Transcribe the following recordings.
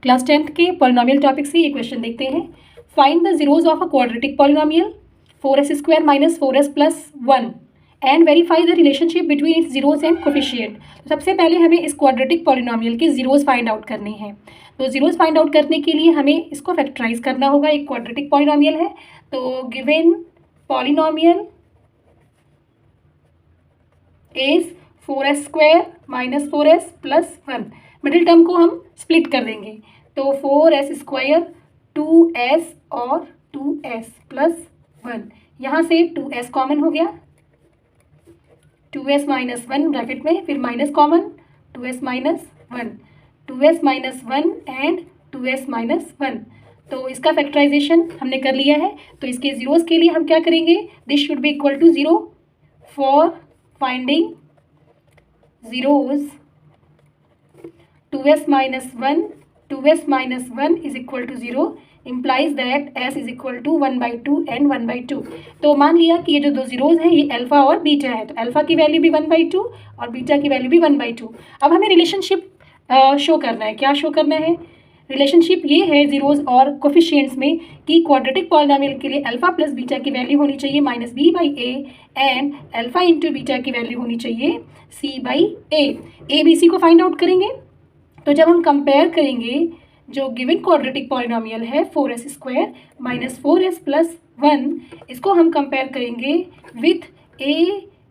Class 10th के polynomial topic से ये क्वेश्चन देखते हैं। Find the zeros of a quadratic polynomial 4s² minus 4s plus 1 and verify the relationship between its zeros and coefficient. तो सबसे पहले हमें इस क्वाड्रेटिक पॉलिनोमियल के जीरोज फाइंड आउट करने हैं। तो जीरोज फाइंड आउट करने के लिए हमें इसको फैक्टराइज करना होगा। एक क्वाड्रेटिक पॉलिनोमियल है, तो given polynomial is 4s² minus 4s plus 1। Middle term को हम स्प्लिट कर देंगे, तो 4s² 2s और 2s प्लस 1। यहाँ से 2s कॉमन हो गया, 2s माइनस 1 ब्रैकेट में, फिर minus common 2s minus 1, 2s minus 1 and 2s minus 1। तो इसका फैक्टराइजेशन हमने कर लिया है। तो इसके जीरोस के लिए हम क्या करेंगे, this should be equal to 0 for finding zeros 2s minus 1 2s minus 1 is equal to 0 implies that s is equal to 1/2 and 1/2। तो मान लिया कि ये जो दो जीरोज हैं ये अल्फा और बीटा है, तो अल्फा की वैल्यू भी 1/2 और बीटा की वैल्यू भी 1/2। अब हमें रिलेशनशिप शो करना है। क्या शो करना है? रिलेशनशिप ये है जीरोज और कोफिशिएंट्स में कि क्वाड्रेटिक पॉलिनोमियल के लिए अल्फा प्लस बीटा की वैल्यू होनी चाहिए -b/a and alpha into beta की वैल्यू होनी चाहिए c/a। ए बी सी को फाइंड आउट करेंगे। तो जब हम कंपेयर करेंगे जो गिवन क्वाड्रेटिक पॉलिनोमियल है 4s² माइनस 4s प्लस 1, इसको हम कंपेयर करेंगे with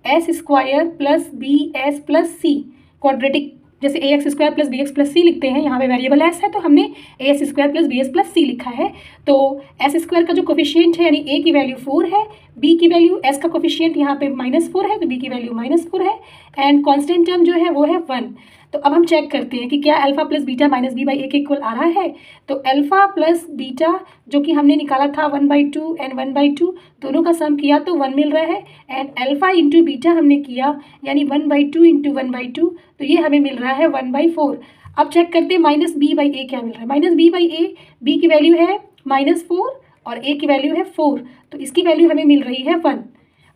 as² plus bs plus c। Quadratic जैसे ax² plus bx plus c लिखते हैं, यहाँ पे वेरिएबल s है तो हमने as² plus bs plus c लिखा है। तो s² का जो कोफिशिएंट है यानी a की वैल्यू 4 है, b की वैल्यू, s का कोफिशिएंट यहाँ पे -4 है तो b की वैल्यू -4 है एंड कांस्टेंट टर्म जो है वो है 1। तो अब हम चेक करते हैं कि क्या alpha plus beta minus b/a के इक्वल आ रहा है। तो अल्फा प्लस बीटा जो कि हमने निकाला था 1/2 एंड 1/2, दोनों का सम किया तो 1 मिल रहा है एंड अल्फा इंटू बीटा हमने किया यानी 1/2 इंटू 1/2, तो ये हमें मिल रहा है 1/4। अब चेक करते हैं -b/a क्या मिल रहा है। -b/a, b की वैल्यू है -4 और a की वैल्यू है 4, तो इसकी वैल्यू हमें मिल रही है 1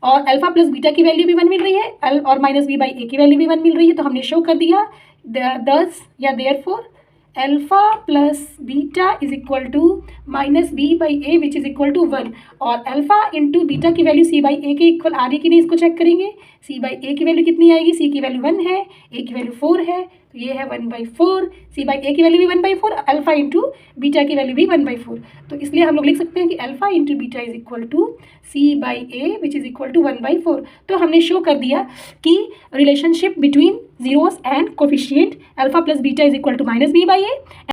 और अल्फा प्लस बीटा की वैल्यू भी 1 मिल रही है और -b/a की वैल्यू भी 1 मिल रही है। तो हमने शो कर दिया दस या therefore alpha plus beta is equal to -b/a which is equal to 1 और अल्फा इंटू बीटा की वैल्यू c/a के इक्वल आ रही कि नहीं इसको चेक करेंगे। c/a की वैल्यू कितनी आएगी, c की वैल्यू 1 है, a की वैल्यू 4 है, तो ये है 1/4। c/a की वैल्यू भी 1/4, अल्फा इंटू बीटा की वैल्यू भी 1/4। तो इसलिए हम लोग लिख सकते हैं कि alpha into beta is equal to c/a which is equal to 1/4। तो हमने शो कर दिया कि relationship between zeros and coefficient alpha plus beta is equal to -b/a